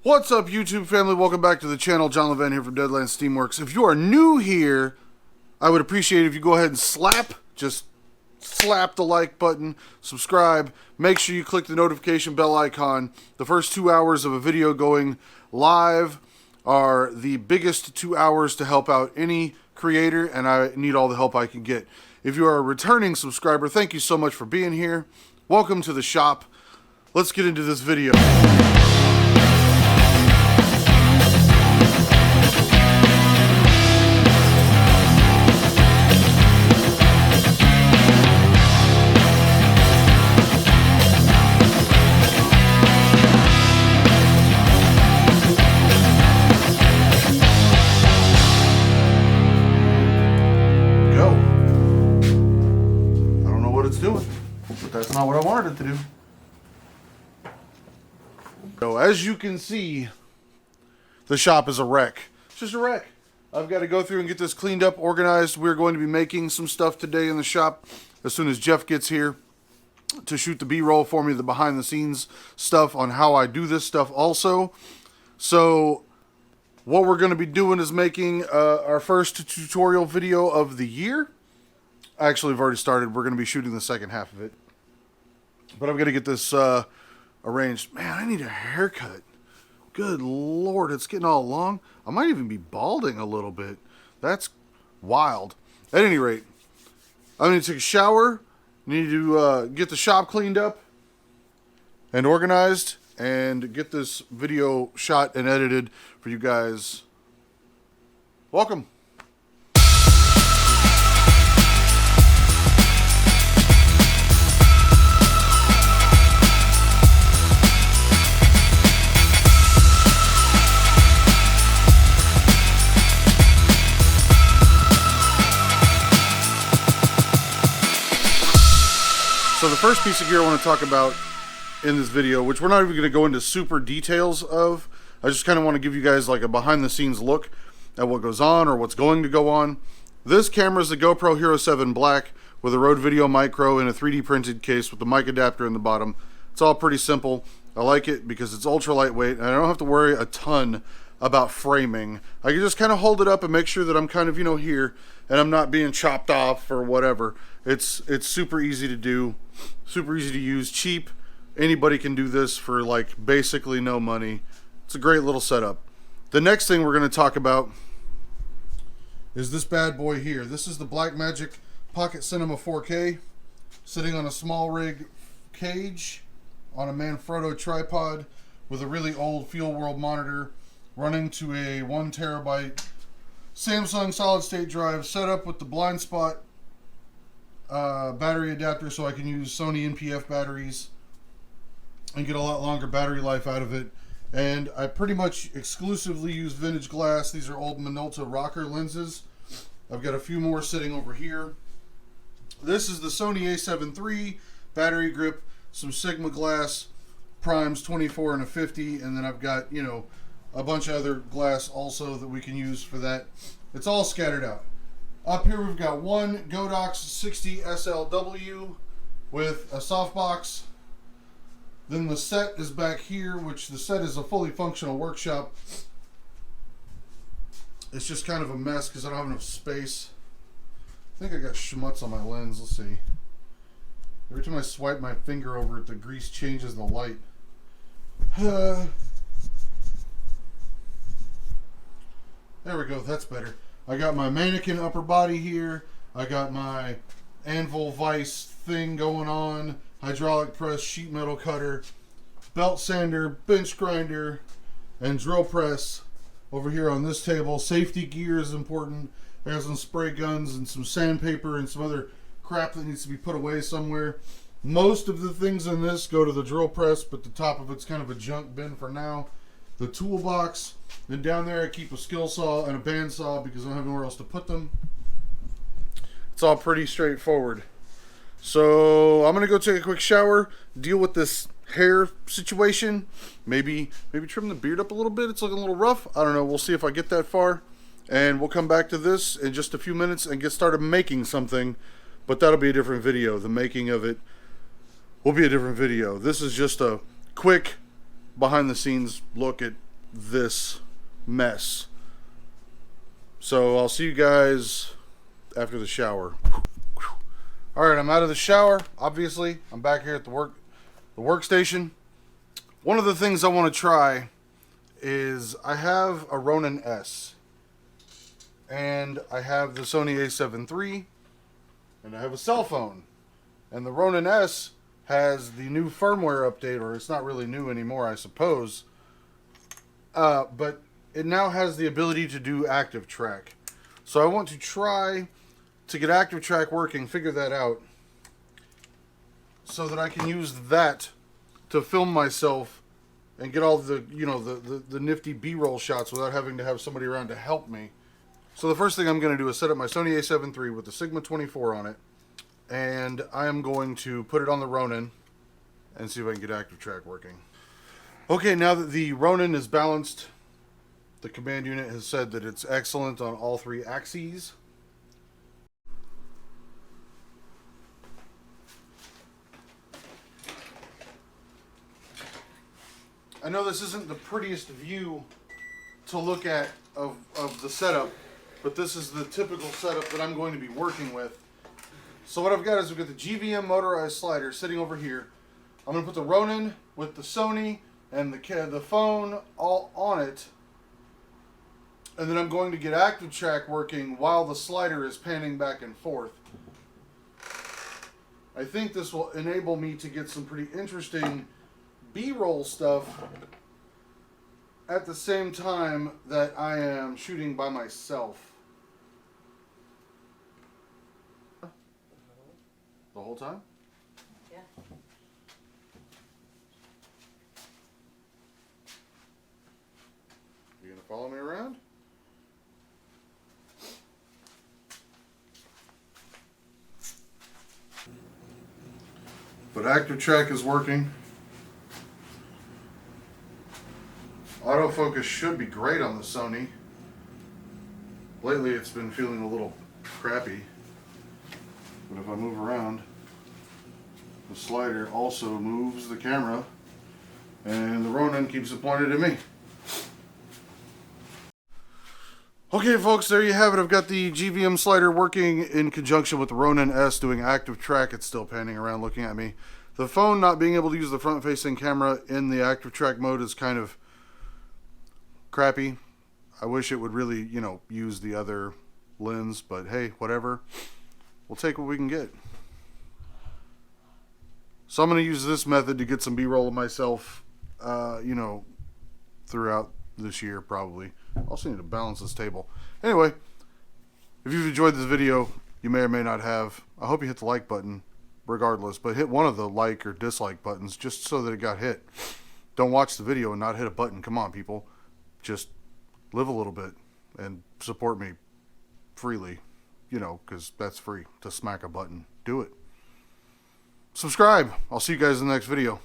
What's up, YouTube family? Welcome back to the channel. John Levan here from Deadlands Steamworks. If you are new here, I would appreciate it if you go ahead and slap the like button, subscribe, make sure you click the notification bell icon. The first 2 hours of a video going live are the biggest 2 hours to help out any creator, and I need all the help I can get. If you are a returning subscriber, thank you so much for being here. Welcome to the shop. Let's get into this video. That's not what I wanted it to do. So as you can see, the shop is a wreck. It's just a wreck. I've got to go through and get this cleaned up, organized. We're going to be making some stuff today in the shop as soon as Jeff gets here to shoot the B-roll for me, the behind the scenes stuff on how I do this stuff also. So what we're going to be doing is making our first tutorial video of the year. Actually, I've already started. We're going to be shooting the second half of it. But I'm going to get this arranged. Man, I need a haircut. Good Lord, it's getting all long. I might even be balding a little bit. That's wild. At any rate, I need to take a shower. Need to get the shop cleaned up and organized and get this video shot and edited for you guys. Welcome. So the first piece of gear I want to talk about in this video, which we're not even going to go into super details of, I just kind of want to give you guys like a behind the scenes look at what goes on or what's going to go on. This camera is the GoPro Hero 7 Black with a Rode Video Micro in a 3D printed case with the mic adapter in the bottom. It's all pretty simple. I like it because it's ultra lightweight and I don't have to worry a ton about framing. I can just kind of hold it up and make sure that I'm kind of, here and I'm not being chopped off or whatever. It's super easy to do, super easy to use, cheap. Anybody can do this for like basically no money. It's a great little setup. The next thing we're going to talk about is this bad boy here. This is the Blackmagic Pocket Cinema 4K sitting on a small rig cage on a Manfrotto tripod with a really old Fuel World monitor running to a 1 terabyte Samsung solid state drive set up with the blind spot battery adapter so I can use Sony NPF batteries and get a lot longer battery life out of it. And I pretty much exclusively use vintage glass. These are old Minolta rocker lenses. I've got a few more sitting over here. This is the Sony a7 III battery grip, some Sigma glass primes, 24 and a 50, and then I've got, a bunch of other glass also that we can use for that. It's all scattered out. Up here we've got one Godox 60 SLW with a softbox. Then the set is back here, which the set is a fully functional workshop. It's just kind of a mess because I don't have enough space. I think I got schmutz on my lens. Let's see. Every time I swipe my finger over it, the grease changes the light. There we go, that's better. I got my mannequin upper body here. I got my anvil vise thing going on. Hydraulic press, sheet metal cutter, belt sander, bench grinder, and drill press over here on this table. Safety gear is important. I got some spray guns and some sandpaper and some other crap that needs to be put away somewhere. Most of the things in this go to the drill press, but the top of it's kind of a junk bin for now. The toolbox. Then down there I keep a skill saw and a bandsaw because I don't have anywhere else to put them. It's all pretty straightforward. So I'm going to go take a quick shower, deal with this hair situation. Maybe trim the beard up a little bit. It's looking a little rough. I don't know. We'll see if I get that far. And we'll come back to this in just a few minutes and get started making something. But that'll be a different video. The making of it will be a different video. This is just a quick behind the scenes look at this mess. So I'll see you guys after the shower. Alright, I'm out of the shower, obviously. I'm back here at the workstation. One of the things I want to try is I have a Ronin-S. And I have the Sony a7 III. And I have a cell phone. And the Ronin-S has the new firmware update, or it's not really new anymore, I suppose. But it now has the ability to do ActiveTrack. So I want to try to get ActiveTrack working, figure that out, so that I can use that to film myself and get all the, you know, the nifty B-roll shots without having to have somebody around to help me. So the first thing I'm going to do is set up my Sony a7 III with the Sigma 24 on it, and I am going to put it on the Ronin and see if I can get ActiveTrack working. Okay, now that the Ronin is balanced, the command unit has said that it's excellent on all 3 axes. I know this isn't the prettiest view to look at of the setup, but this is the typical setup that I'm going to be working with. So what I've got is we've got the GVM motorized slider sitting over here. I'm going to put the Ronin with the Sony and the phone all on it. And then I'm going to get ActiveTrack working while the slider is panning back and forth. I think this will enable me to get some pretty interesting B-roll stuff at the same time that I am shooting by myself. The whole time? Yeah. You gonna follow me around? But ActiveTrack is working. Autofocus should be great on the Sony. Lately it's been feeling a little crappy. But if I move around, the slider also moves the camera, and the Ronin keeps it pointed at me. Okay folks, there you have it. I've got the GVM slider working in conjunction with the Ronin-S doing ActiveTrack. It's still panning around looking at me. The phone not being able to use the front-facing camera in the ActiveTrack mode is kind of crappy. I wish it would really, you know, use the other lens, but hey, whatever. We'll take what we can get. So I'm going to use this method to get some B-roll of myself, you know, throughout this year probably. I also need to balance this table. Anyway, if you've enjoyed this video, you may or may not have. I hope you hit the like button regardless, but hit one of the like or dislike buttons just so that it got hit. Don't watch the video and not hit a button. Come on, people. Just live a little bit and support me freely, you know, because that's free to smack a button. Do it. Subscribe. I'll see you guys in the next video.